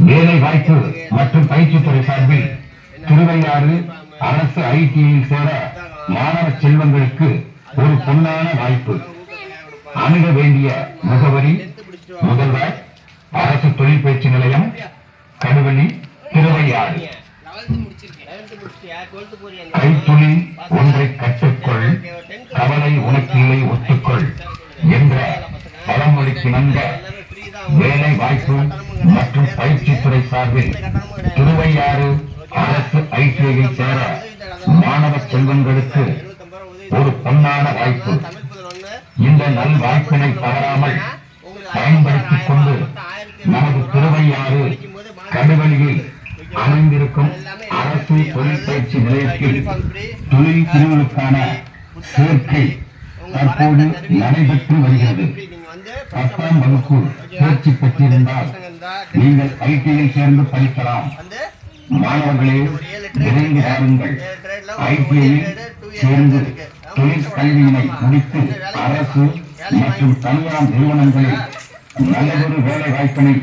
வேலை வாய்ப்பு மற்றும் பயிற்சித்துறை சார்பில் திருவையாறு அரசு ஐடியில் சேர மாணவ செல்வங்களுக்கு ஒரு பொன்னான வாய்ப்பு. அணுக வேண்டிய முகவரி: முதல்வர், அரசு தொழில் பயிற்சி நிலையம், கடுவெளி, திருவையாறு. கைத்தொழில் ஒன்றை கற்றுக்கொள், கவலை உனக்கில்லை ஒத்துக்கொள் என்ற பழமொழிக்கு நம்ப வேலை வாய்ப்பு மற்றும் பயிற்சித்துறை சார்பில் திருவையாறு அரசு ஐடிஐயில் சேர மாணவ செல்வங்களுக்கு ஒரு பொன்னான வாய்ப்பு. இந்த நல் வாய்ப்பினை தவறாமல் பயன்படுத்திக் கொண்டு நமது திருவையாறு கடுவெளியில் அமைந்திருக்கும் அரசு தொழில் பயிற்சி நிலையத்தில் தொழில் பிரிவுகளுக்கான சேர்க்கை தற்போது நடைபெற்று வருகிறது. 10ஆம் வகுப்பு தேர்ச்சி பெற்றிருந்தால் நீங்கள் ஐடியில் சேர்ந்து படிக்கலாம். மாணவர்களே, விரைந்து வாருங்கள். ஐடியில் சேர்ந்து தொழில் கல்வியினை முடித்து அரசு மற்றும் தனியார் நிறுவனங்களில் நல்லதொரு வேலை வாய்ப்பினை